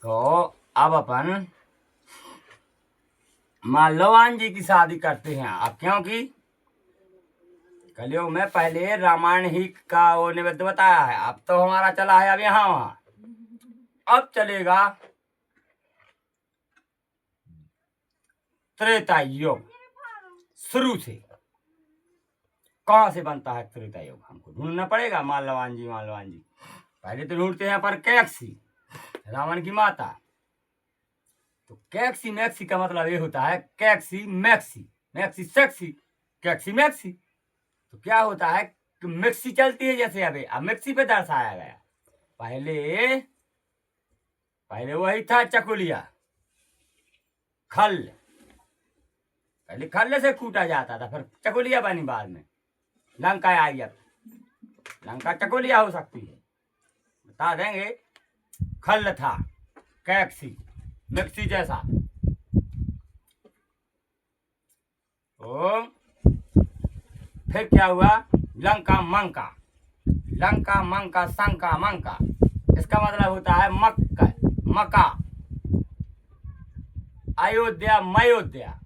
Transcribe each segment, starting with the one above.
तो अब अपन माल्यवान जी की शादी करते हैं अब, क्योंकि कलयुग में पहले रामायण ही का वो निवेद्य बताया है। अब तो हमारा चला है अब यहाँ वहां। अब चलेगा त्रेता युग शुरू से। कहाँ से बनता है त्रेता युग, हमको ढूंढना पड़ेगा। माल्यवान जी पहले तो ढूंढते हैं पर कैक्सी, रावण की माता। तो कैक्सी मैक्सी का मतलब ये होता है कैक्सी मैक्सी, मैक्सी सेक्सी, कैक्सी मैक्सी। तो क्या होता है कि मिक्सी चलती है जैसे अभी, अब मिक्सी पे दर्शाया गया। पहले पहले वही था चकुलिया, खल। पहले खल से कूटा जाता था, फिर चकुलिया बनी बाद में। लंका आई, अब लंका चकुलिया हो सकती है, बता देंगे। खल था कैक्सी मिक्सी जैसा। तो फिर क्या हुआ, लंका मंका, लंका मंका शंका मंका। इसका मतलब होता है मक्का मका। अयोध्या मयोध्या,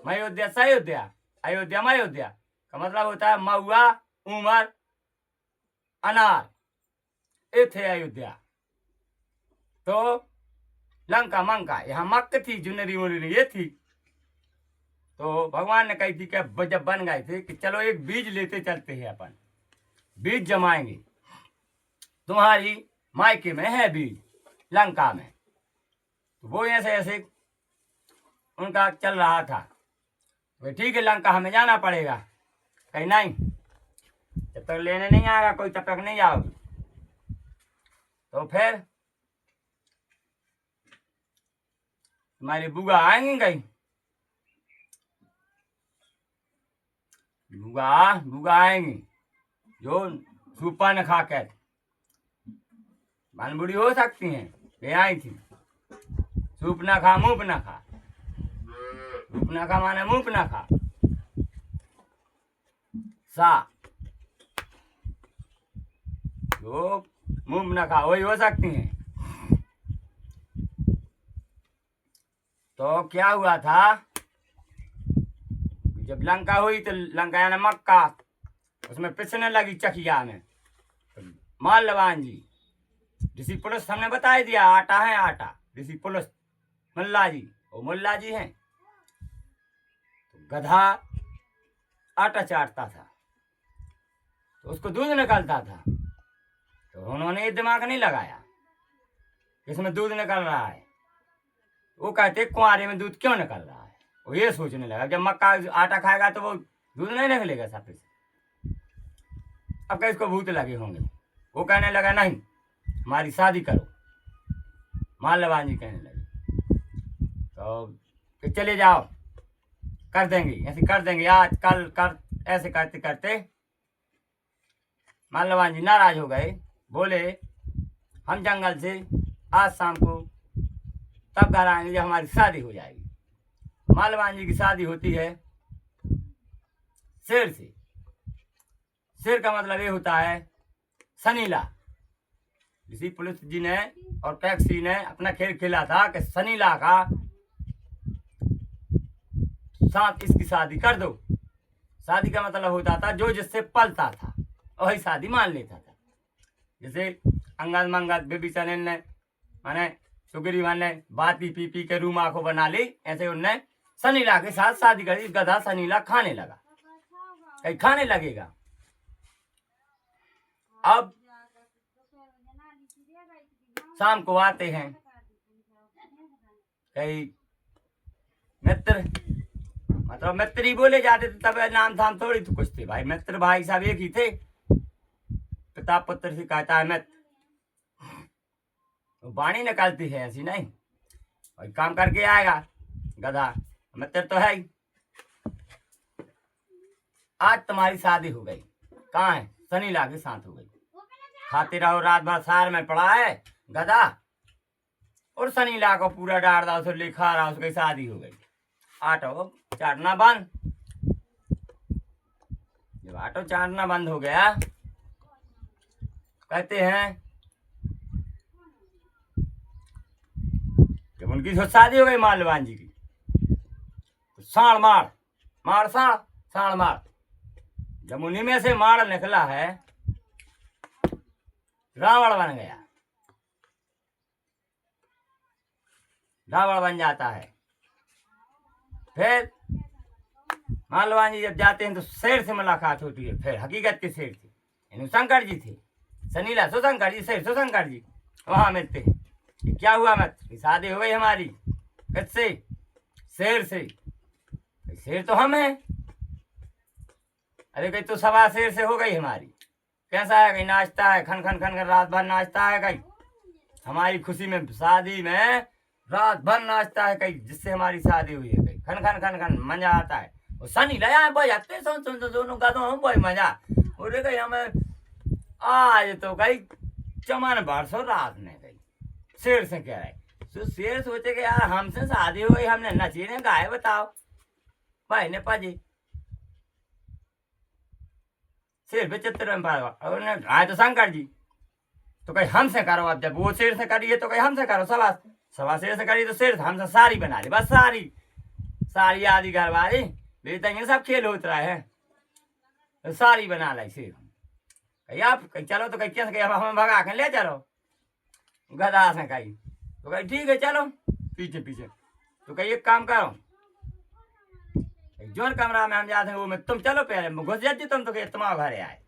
मयोध्या सयोध्या, अयोध्या मयोध्या का मतलब होता है महुआ उमर अनार। ये थे अयोध्या। तो लंका मंका, यहाँ मक्क थी, जुनरी मुनरी ये थी। तो भगवान ने कही थी कि जब बन गए थे कि चलो एक बीज लेते चलते हैं, अपन बीज जमाएंगे। तुम्हारी मायके में है बीज लंका में। तो वो ऐसे ऐसे उनका चल रहा था। तो ठीक है, लंका हमें जाना पड़ेगा। कहीं नहीं, जब तक लेने नहीं आएगा कोई तब तक नहीं जाओगे। तो फिर तुम्हारी बुआ आएंगी, कहीं बुआ आएंगी जो सूपा न खा कर बन बुढ़ी हो सकती हैं। ये आई थी, सूप ना खा मुंह ना खा, सूप ना खा माने मुंह ना खा सा, जो मुंह ना खा वही हो सकती हैं। तो क्या हुआ था, जब लंका हुई तो लंका यानी मक्का, उसमें पिसने लगी चकिया में। तो माल्यवान जी ऋषि पुरुष हमने बता दिया, आटा है आटा, ऋषि पुरुष मुल्ला जी, वो मुल्ला जी हैं। तो गधा आटा चाटता था तो उसको दूध निकलता था। तो उन्होंने ये दिमाग नहीं लगाया इसमें दूध निकल रहा है। वो कहते कुंवारे में दूध क्यों निकल रहा है। वो ये सोचने लगा जब मक्का आटा खाएगा तो वो दूध नहीं निकलेगा साफे से। अब क्या इसको भूत लगे होंगे। वो कहने लगा नहीं, हमारी शादी करो। माल्यवान जी कहने लगे तो चले जाओ, कर देंगे, ऐसे कर देंगे, आज कल कर। ऐसे करते करते माल्यवान जी नाराज हो गए। बोले हम जंगल से आज शाम को तब घर आएंगे जब हमारी शादी हो जाएगी। माल्यवान जी की शादी होती है शेर से। शेर का मतलब ये होता है सनीला। ऋषि पुलिस जी ने और टैक्सी ने अपना खेल खेला था कि सनीला का साथ इसकी शादी कर दो। शादी का मतलब होता था जो जिससे पलता था वही शादी मान लेता था। जैसे अंगद मंगद विभीषण ने माने सुग्रीव ने बाती पी पी के रूमा को बना ली, ऐसे उनने सनीला के साथ शादी कर दी। गधा सनीला खाने लगा, कहीं खाने लगेगा। अब शाम को आते हैं कई मित्र, मतलब मित्र ही बोले जाते थे तब, नाम धाम थोड़ी तो कुछ थे भाई। मित्र भाई साहब एक ही थे, पिता पुत्र से कहता है मित्र। तो वाणी निकालती है ऐसी नहीं, और काम करके आएगा गधा, मित्र तो है ही। आज तुम्हारी शादी हो गई, कहाँ है, सनीला के साथ हो गई। खाते रहो रात भर सार में पड़ा है गधा, और सनीला को पूरा डार दा, उसे लिखा रहा, उसकी शादी हो गई। आटो चाटना बंद। जब आटो चाटना बंद हो गया, कहते हैं उनकी तो शादी हो गई मालवान जी की। साड़ मार मार साड़ साड़ मार, जब उन्हीं में से मार निकला है रावण बन गया, रावण बन जाता है। फिर मालवान जी जब जाते हैं तो शेर से मुलाकात होती है, फिर हकीकत के शेर से, यानी शंकर जी थे, सनीला शंकर जी, शेर शंकर जी वहां मिलते हैं। कि क्या हुआ मत, शादी हो गई हमारी, किससे, शेर से। शेर तो हम हैं। अरे कहीं तो सवा शेर से हो गई हमारी। कैसा है, कहीं नाचता है, खन खन खन कर रात भर नाचता है, कहीं हमारी खुशी में, शादी में रात भर नाचता है कहीं, जिससे हमारी शादी हुई है, कहीं खन खन खन खन मजा आता है। वो सनी लया बजाते सुन सुन तो दोनों का तो हम भाई मजा। बोले कहीं हमें आज तो कहीं चमन भरसो रात में कहीं शेर से कह रहे। तो शेर सोचे कि यार हमसे शादी हो गई, हमने नची ने गाए, बताओ भाई ने पाजी। शेर पे चित्र में आए तो शंकर जी, तो कहीं हमसे करो। अब जब वो शेर से करी है तो कहीं हमसे करो। सवा सवा शेर से करी तो शेर हमसे सारी बना ली, बस सारी सारी आदि घर वाली बेटा सब खेल होता है, तो सारी बना लाई शेर। कहीं आप कहीं चलो तो कहीं कैसे अब हमें भगा के ले चलो गधा से कहीं, तो कहीं ठीक है चलो पीछे पीछे। तो कहीं एक काम करो, जोन कमरा में हम जाते हैं वो में तुम चलो, पहले घुस जाती तुम, तो तुम्हारा घर आए।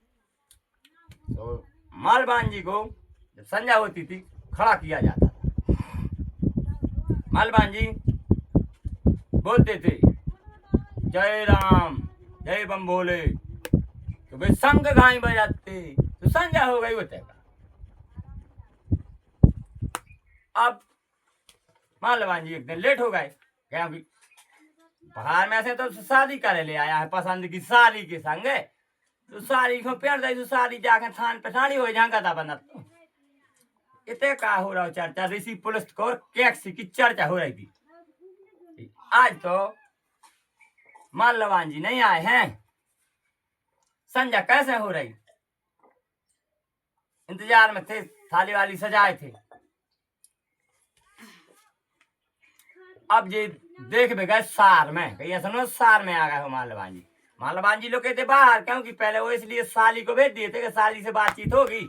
तो मालवान जी को जब संध्या होती थी खड़ा किया जाता था। मालवान जी बोलते थे जय राम जय बम भोले, तो वे संग घाई बजाते, तो संध्या हो गई होते का। अब मालवान जी एक दिन लेट हो गए, क्या बाहर में से तो शादी करे ले आया है पसंद की साड़ी के संग, तो साड़ी को पहन दे, तो साड़ी जाके थान पे साड़ी हो जाएगा था बना। तो इतने का हो रहा चर्चा, ऋषि पुलस्त को कैक्सी की चर्चा हो रही थी। आज तो मालवान जी नहीं आए हैं, संध्या कैसे हो रही, इंतजार में थे, थाली वाली सजाए थे। अब ये देख भी गए सार में, कहीं सुनो सार में आ गए हो मालवान जी। मालवान जी लोग कहते बाहर, क्योंकि पहले वो इसलिए साली को भेज दिए थे कि साली से बातचीत होगी,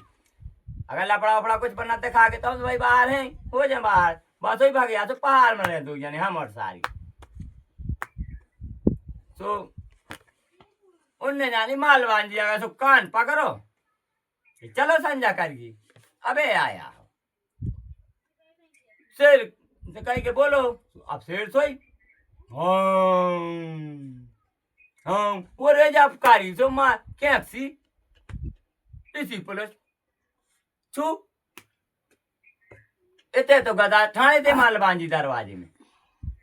अगर लपड़ा वपड़ा कुछ बना दिखा के तो भाई बाहर है, हो जाए बाहर, बस वही भाग गया तो पहाड़ में रह दो जाने हम और सारी। तो उनने जानी मालवान जी अगर सो कान पकड़ो चलो संजा करिए, अबे आया शेर कह के बोलो, अब शेर सोई वो रे जापकारी जो मार कैप्सी ऋषि पुलिस छू इतने तो गदा ठाणे थे मालवान जी दरवाजे में।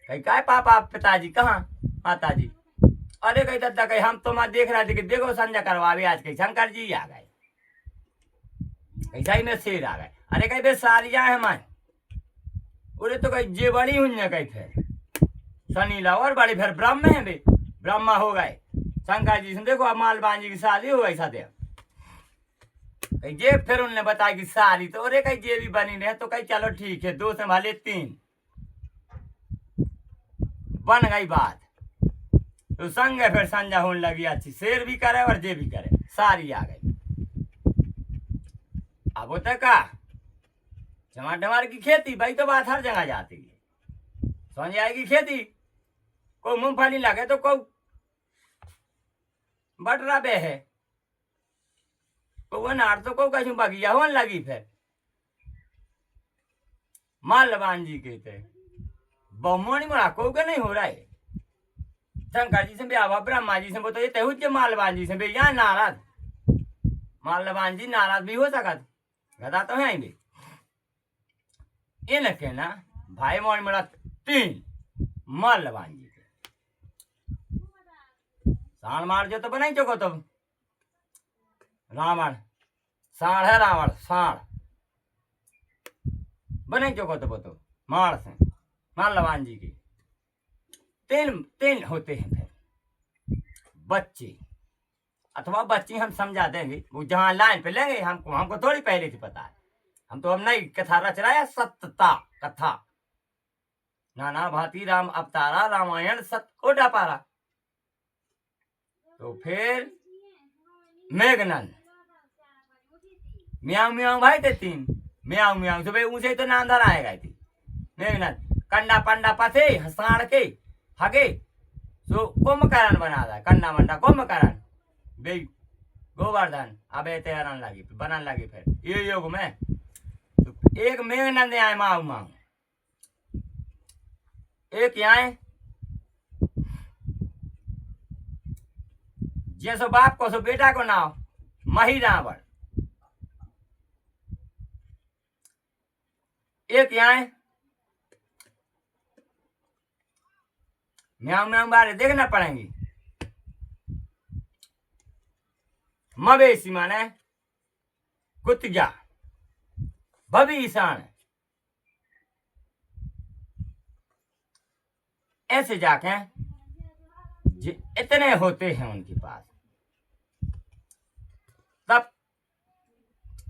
कहीं काय पापा पिताजी कहाँ माता जी, अरे कहीं दादा कहीं हम तो मैं देख रहे थे कि देखो संजय करवावे आज कहीं शंकर जी आ गए, कहीं में शेर आ गए। अरे कहीं बे सारिया है हमारे, उरे तो कहीं जे बड़ी हुई कहीं फिर सनीला और बड़ी फिर ब्रह्म है बे, ब्रह्मा हो गए शंकर जी से। देखो अब मालवान जी की शादी हो गई साथ कहीं जे, फिर उनने बताया कि सारी तो अरे कहीं जे भी बनी रहे, तो कहीं चलो ठीक है, दो संभाले तीन बन गई बात। तो संग है फिर संजा होने लगी अच्छी, शेर भी करे और जे भी करे, सारी आ गई। अब होता का टमाटर की खेती, भाई तो बात हर जगह जाती है, समझ आएगी खेती, कोई मूंगफली लगे तो कोई बटरा बे है, कोई नार तो कोई कहीं बगिया होने लगी। फिर मालवान जी के थे बहुमोनी मरा को नहीं हो रहा है, शंकर जी से भी आवा, ब्रह्मा जी से बताइए तेहुज के मालवान जी से भी यहाँ नाराज, मालवान जी नाराज भी हो सकत, गदा तो है भी ये न कहना भाई मोड़ मेरा तीन मालवान जी के साण मार जो तो बनाई चुको तुम, रावण साण है, रावण साण बनाई चुको तो मार से मालवान जी की तीन तीन होते हैं। फिर बच्चे अथवा बच्ची हम समझा देंगे, वो जहां लाइन पे लेंगे हमको थोड़ी पहले से पता है, हम तो अब नई कथा रच रहा है, सत्यता कथा नाना भांति राम अवतारा, रामायण सत कोटा पारा। तो फिर मेघनंद म्याऊ म्याऊ भाई थे 3, म्याऊ म्याऊ सुबह ऊंचे तो नांदर आए गए थी। मेघनंद कंडा पंडा पथे हसाड़ के हगे सो कुंभकर्ण बना था, कंडा मंडा कुंभकर्ण बे गोवर्धन अबे तैयारन लगी बनन लगी। फिर ये योग में तो एक मेघनंद आए माऊ माऊ, एक आए जैसो बाप को सो बेटा को नाव मही रावण, एक आए म्याऊ म्याऊ बारे देखना पड़ेंगी। मवेशी माने कुतिया भविष्य ऐसे जाके इतने होते हैं उनके पास। तब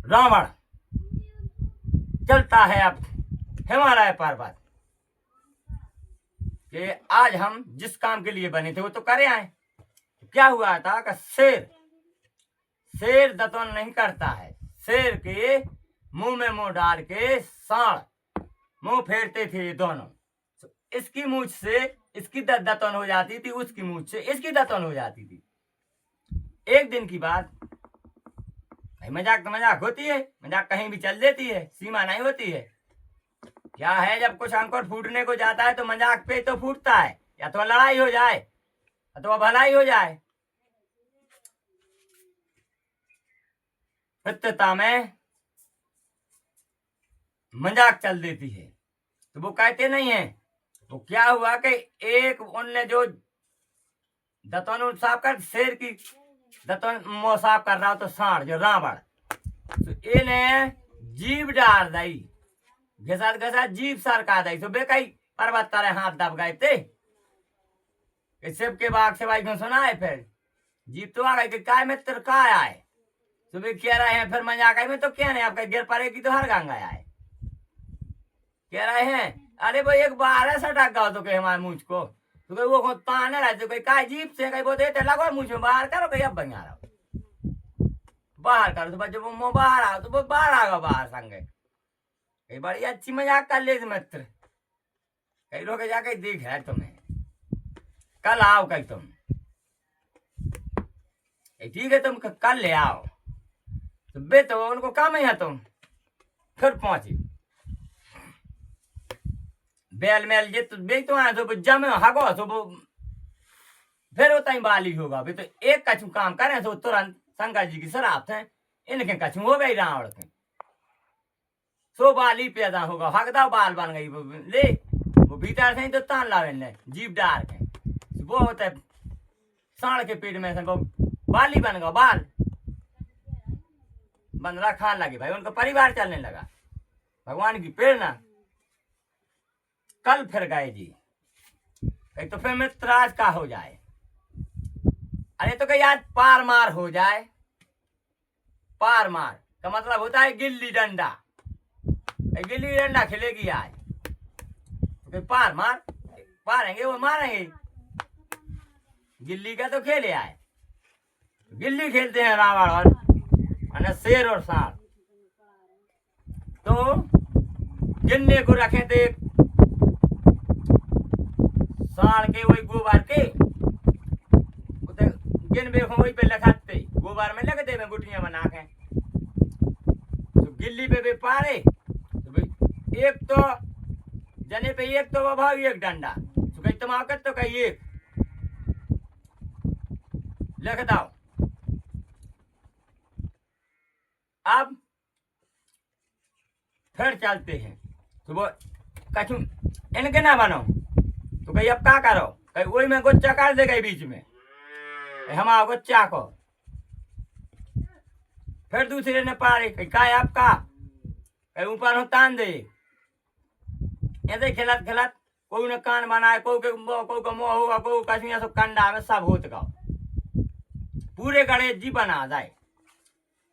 रावण चलता है अब हिमालय पर्वत कि आज हम जिस काम के लिए बने थे वो तो करे आए। क्या हुआ था कि शेर दतन नहीं करता है, शेर के मुंह में मुंह डाल के सांड मुंह फेरते थे दोनों। इसकी मूंछ से इसकी दतन हो जाती थी, उसकी मूंछ से इसकी दतन हो जाती थी। एक दिन की बात, भाई मजाक तो मजाक होती है, मजाक कहीं भी चल देती है, सीमा नहीं होती है। क्या है जब कुछ अंकुर फूटने को जाता है तो मजाक पे तो फूटता है, या तो लड़ाई हो जाए या तो भलाई हो जाए। सत्यता में मजाक चल देती है तो वो कहते नहीं है। तो क्या हुआ कि एक उनने जो दतन साफ कर, शेर की दतन मुंह साफ कर रहा हो तो सांड जो रावण तो इन्हें जीभ डाल दी, घसात घसात जीभ सरका दी। तो बे कई पर्वत तारे हाथ दब गए थे शिव के बाग से भाई में सुना है। फिर जीभ तो आ गई कि काय मित्र काय आए, तो वे कह रहे हैं फिर मजाक में तो क्या नहीं आपका गिर पड़ेगी तो हर गंगा आए। कह रहे हैं अरे भाई एक बार ऐसा डक गया तो कहीं हमारे मुझ को तो वो ताने रहे तो कहीं काय जीप से कहीं वो देते लगो मुझ में बाहर करो कहीं अब बना रहो बाहर करो तो बच्चे वो बाहर आओ तो वो बाहर आ गया बाहर संगे कहीं बड़ी अच्छी मजाक कर ले मित्र। कई लोग जाके देख रहे तुम्हें कल आओ कहीं तुम ठीक है तुम कल ले आओ तो बे तो उनको काम ही है। तुम फिर पहुंची बेल मेल जे तो बे तो आए तो जमे हगो तो वो फिर होता ही बाली होगा। भी तो एक कछु काम करें तो तुरंत शंकर जी की शराब थे इनके कछु हो गई रावण के सो बाली पैदा होगा हगदा बाल बन गई ले वो भीतर से तो तान लावे ने जीप डाल के वो होता है सांड के पेट में से वो बाली बन गया बाल बंदरा खान लगे भाई उनका परिवार चलने लगा। भगवान की प्रेरणा कल फिर गए जी कहीं तो फिर मित्र आज का हो जाए। अरे तो कहीं आज पार मार हो जाए। पार मार का मतलब होता है गिल्ली डंडा, गिल्ली डंडा खेलेगी आज तो कहीं पार मार पारेंगे वो मारेंगे। गिल्ली का तो खेले आए गिल्ली खेलते हैं रावण और शेर और सांड। तो गिनने को रखे थे सांड के वही गोबर के गिन बे वही पे लखाते गोबर में लगते में गुटियां बना के तो गिल्ली पे पारे तो भाई एक तो जने पे एक तो भाव एक डंडा तो कहीं तमाकत तो कहीं एक लिख दाओ। अब फिर चलते हैं तो वो कछु इनके ना बनो तो कहीं अब क्या करो कहीं वही में गुच्चा कर दे गई बीच में हम आओ गुच्चा को फिर दूसरे ने पारे कहीं का आपका कहीं ऊपर हो तान दे ऐसे खिलत खिलत कोई ने कान बनाए कोई का मुंह होगा कोई कहीं सब कंडा में सब होत गो पूरे गणेश जी बना जाए।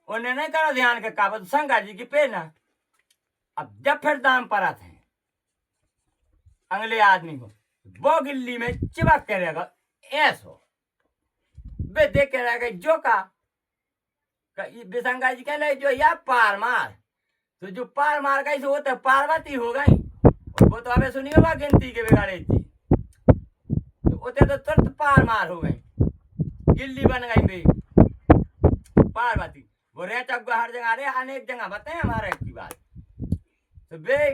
उन्हें नहीं करो ध्यान के काबत शंकर जी की प्रेरणा। अब जब फिर दाम परत है अगले आदमी को, वो गिल्ली में चिपक के रहेगा ऐसो बे देख के रहेगा जो का शंकर जी कहले जो या पार मार, तो जो पार मार गई वो तो पार्वती हो गई। वो तो अबे सुनी होगा गिनती के बिगाड़े थी, तो उते तो तुरंत पार मार हो गई, गिल्ली बन गई बे पार्वती। वो रेचक हर जगह रे अनेक जगह बताए हमारे की बात। तो बे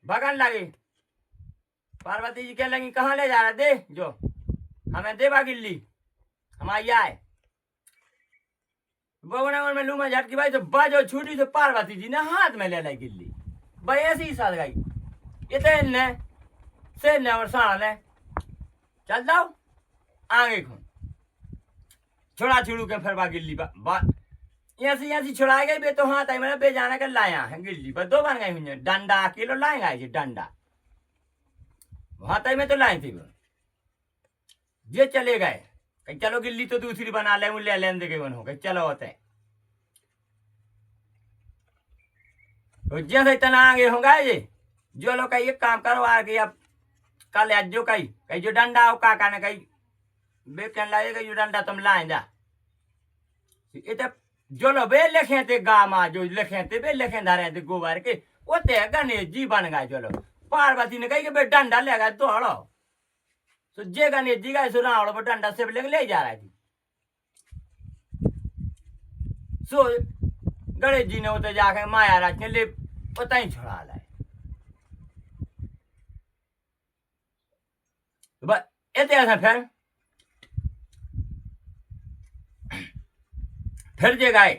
भगन लगे, पार्वती जी कह लगी कहाँ ले जा रहा दे जो हमें देवा गिल्ली हमारी आए। बगुना में लूमा झटकी भाई तो बाजो छूटी तो पार्वती जी ने हाथ में ले लाई गिल्ली, भाई ऐसी ही साथ गई इतने से ने और साल ने चल जाओ आगे को छोड़ा छुड़ू के फिर बा गिल्ली ऐसी ऐसी छुड़ा गई बे। तो हाथ आई मैंने बे जाने का लाया है गिल्ली पर दो बन गई हुई डंडा अकेलो लाएगा डंडा वहां तक में तो लाई थी वो ये चले गए कहीं चलो गिल्ली तो दूसरी बना ले लेन दे के हो गए चलो होते तो जैसे इतना आगे होगा ये जो लोग कहीं एक काम करो आगे अब कल आज जो कहीं जो डंडा हो काका ने कहीं बे कहने लगे जो डंडा तुम लाएंगा इतने जो लो बे लिखे थे गामा जो लिखे थे बे लिखे धारे थे गोबर के ओते गणेश जी बन गए। चलो पार्वती ने कही कि बे डंडा लेगा दौड़ो तो जे गणेश जी का सुनाओ वो डंडा से ले जा रहा थी। सो गणेश जी ने उते जाके माया राज के ले उतना ही छोड़ा लाए। ऐसे फिर जे गए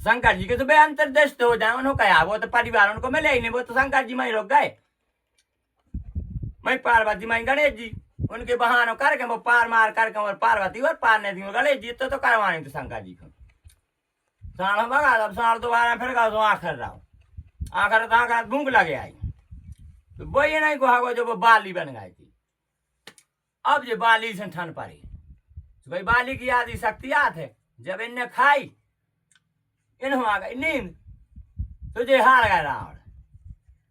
शंकर जी के तो बे अंतरदेश हो जाए उन्होंने कहा वो तो परिवार उनको मिले ही नहीं, वो तो शंकर जी में रुक गए। मैं पार्वती मैं गणेश जी उनके बहानों करके वो पार मार करके और पार्वती और पार नहीं दी गणेश जी तो करवाने थे शंकर जी को साढ़ भगा अब साढ़ दोबारा फिर गो आखिर रहा आखिर भूख लगे आई तो वही नहीं को जो वो बाली बन गई थी। अब जो बाली से ठन पड़ी तो भाई बाली की आदि शक्ति याद है जब इनने खाई इन्हों आ गई नींद तुझे हार गए रावण।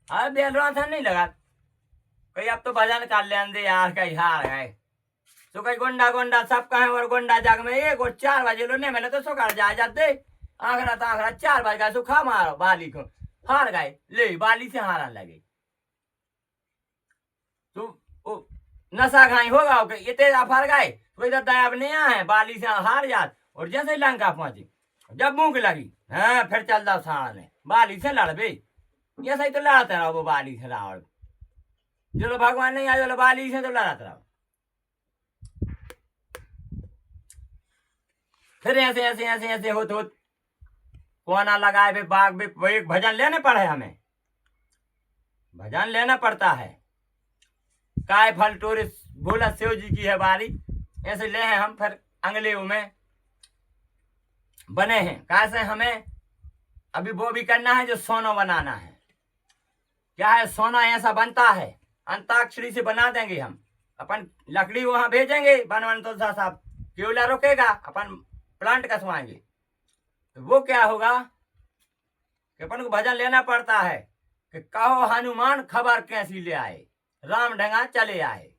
अब बेलवा था नहीं लगा कहीं अब तो भजन कर लेन दे यार कहीं हार गए तो कहीं गोंडा गोंडा सब कहे और गोंडा जाग में एक और 4 बजे लो नहीं मिले तो सुखा जा जाते आखरा 4 बजे का सुखा मारो बाली को हार गए ले बाली से हारन लगे तो नशा खाई होगा इतने हार गए तो इधर दया नहीं है बाली से हार जात और जैसे लंका पहुंची जब भूख लगी हाँ फिर चल जाओ साढ़ ने बाली से लड़ बे ऐसा ही तो लड़ते रहो वो बाली से रावण जो भगवान नहीं आए बाली से तो लड़ाते रहो। फिर ऐसे ऐसे ऐसे ऐसे होते होते कोना लगाए बे बाग बे एक भजन लेने पड़े हमें भजन लेना पड़ता है। काय फल टोरे बोला शिव जी की है बारी ऐसे ले हैं हम फिर अंगले में बने हैं कैसे हमें अभी वो भी करना है जो सोना बनाना है। क्या है सोना ऐसा बनता है अंताक्षरी से बना देंगे हम अपन लकड़ी वहां भेजेंगे बनवन तो साहब केवला रोकेगा अपन प्लांट कसवाएंगे तो वो क्या होगा कि अपन को भजन लेना पड़ता है कि कहो हनुमान खबर कैसी ले आए राम ढंगा चले आए।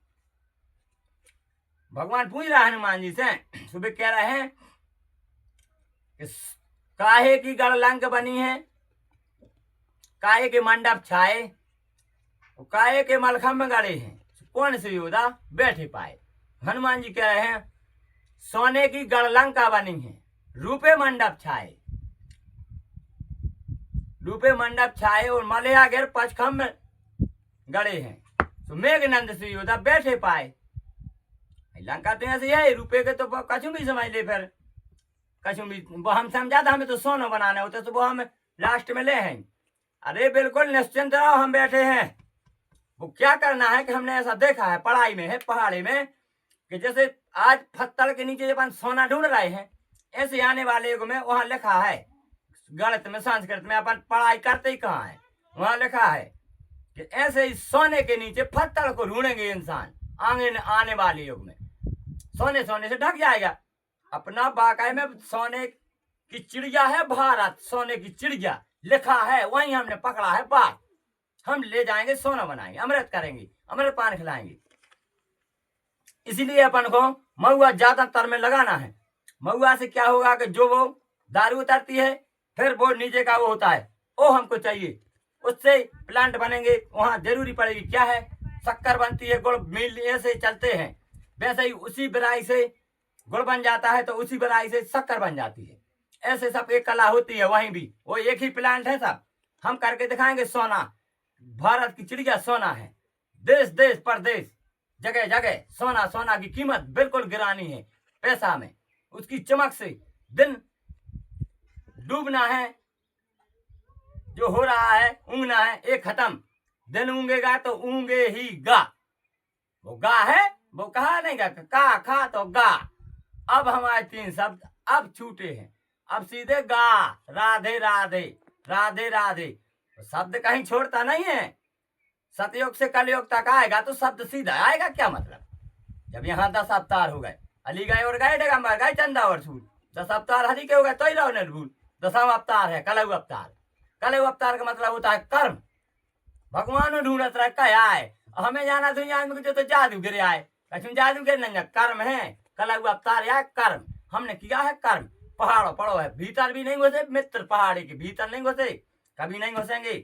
भगवान पूछ रहा है हनुमान जी से सुबह कह रहे हैं कि काहे की गढ़लंक बनी है काहे के मंडप छाए काहे के मलखम में गड़े हैं कौन से योद्धा बैठे पाए। हनुमान जी कह रहे हैं सोने की गढ़लंका बनी है रूपे मंडप छाए रूपे मंडप छाए और मलया गिर पचखम में गड़े हैं तो मेघनंद से योद्धा बैठे पाए। लंका तो ऐसे है रुपये के तो कछु भी समझ ले फिर कछु भी वो हम समझा था हमें तो सोना बनाने होते तो वो हम लास्ट में ले हैं। अरे बिल्कुल निश्चिंत रहो हम बैठे हैं। वो क्या करना है कि हमने ऐसा देखा है पढ़ाई में है पहाड़ी में कि जैसे आज पत्थर के नीचे अपन सोना ढूंढ रहे हैं ऐसे आने वाले युग में वहां लिखा है गणित में संस्कृत में अपन पढ़ाई करते ही कहाँ है वहां लिखा है कि ऐसे ही सोने के नीचे पत्थर को ढूंढेंगे इंसान आने वाले युग में सोने सोने से ढक जाएगा। अपना बाकाय में सोने की चिड़िया है भारत सोने की चिड़िया लिखा है वहीं हमने पकड़ा है बात हम ले जाएंगे, सोना बनाएंगे, अमृत करेंगे, अमृत पान खिलाएंगे। इसीलिए अपन को महुआ ज्यादातर में लगाना है। महुआ से क्या होगा कि जो वो दारू उतरती है, फिर वो नीचे का वो होता है, वो हमको चाहिए, उससे प्लांट बनेंगे। वहां जरूरी पड़ेगी क्या है, शक्कर बनती है, गुड़ मिल ऐसे चलते हैं, वैसे ही उसी बिराई से गुड़ बन जाता है, तो उसी बिराई से शक्कर बन जाती है। ऐसे सब एक कला होती है। वहीं भी वो एक ही प्लांट है सब, हम करके दिखाएंगे सोना। भारत की चिड़िया सोना है, देश देश परदेश जगह जगह सोना। सोना की कीमत बिल्कुल गिरानी है पैसा में, उसकी चमक से दिन डूबना है, जो हो रहा है ऊँगना है, एक खत्म। दिन ऊँगेगा तो ऊँगे ही गा, वो गा है, वो कहा नहीं गा, का खा तो गा। अब हमारे 3 शब्द अब छूटे हैं, अब सीधे गा, राधे राधे, राधे राधे। तो शब्द कहीं छोड़ता नहीं है। सतयुग से कलयुग तक आएगा तो शब्द सीधा आएगा। क्या मतलब, जब यहाँ 10 अवतार हो गए, अली गए और गए, दिगंबर गए, चंदा और सूर, 10 अवतार हरि के हो गए, तो ही रहो निर्भूल। 10वां अवतार है कलयुग अवतार। कलयुग अवतार का मतलब होता है कर्म। भगवान ढूंढत रहे क्या आए, हमें जाना दुनिया में जो तो जादू गिरे आए, लेकिन जादू गिर नहीं, कर्म है। कलयुग अवतार या कर्म हमने किया है, कर्म। पहाड़ों पड़ो है, भीतर भी नहीं घुसे मित्र, पहाड़ी के भीतर नहीं घुसे, कभी नहीं घुसेंगे।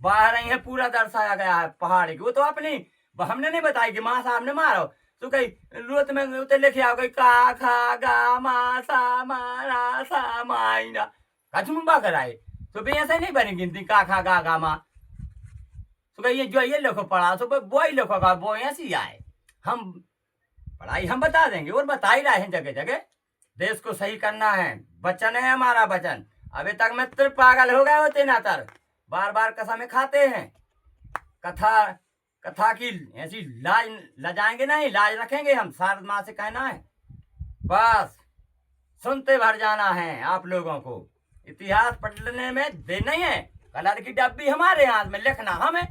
बाहर ही है, पूरा दर्शाया गया है पहाड़ी की। वो तो अपनी हमने नहीं बताई कि माँ साहब ने मारो तो कहीं रोत में उते लिखे आओ गई का खा गा मा सा मारा सा माइना कचुम्बा कराए, तो भी ऐसे नहीं बनी गिनती का खा गा मा। तो कहीं ये जो ये लिखो पढ़ा तो वो ही लिखो का वो ऐसी आए। हम पढ़ाई हम बता देंगे और बता ही रहे हैं जगह जगह। देश को सही करना है, वचन है हमारा वचन। अभी तक मित्र पागल हो गए होते ना, तर बार बार कसमें खाते हैं। कथा की ऐसी लाज लजाएंगे नहीं, लाज रखेंगे हम। शारद माँ से कहना है, बस सुनते भर जाना है आप लोगों को। इतिहास पढ़ने में दे नहीं है, कलर की डब्बी हमारे हाथ में, लिखना हमें।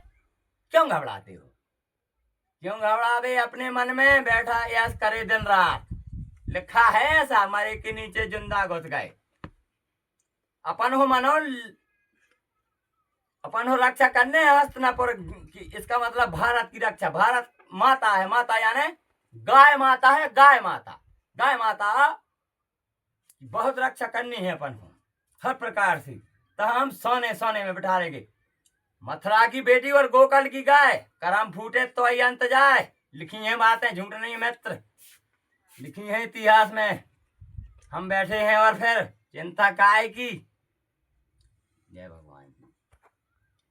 क्यों घबराते हो, क्यों घबरावे, अपने मन में बैठा यस करे दिन रात। लिखा है ऐसा, मरे के नीचे जिंदा घुस गए। अपन हो रक्षा करने हस्तिनापुर की, इसका मतलब भारत की रक्षा। भारत माता है, माता यानी गाय माता है, गाय माता। गाय माता बहुत रक्षा करनी है अपन को हर प्रकार से। तो हम सोने सोने में बिठा लेंगे। मथुरा की बेटी और गोकुल की गाय, करम फूटे तो ही अंत जाए। लिखी है बातें, झूठ नहीं मित्र, लिखी है इतिहास में। हम बैठे हैं और फिर चिंता काय की। जय बाबा।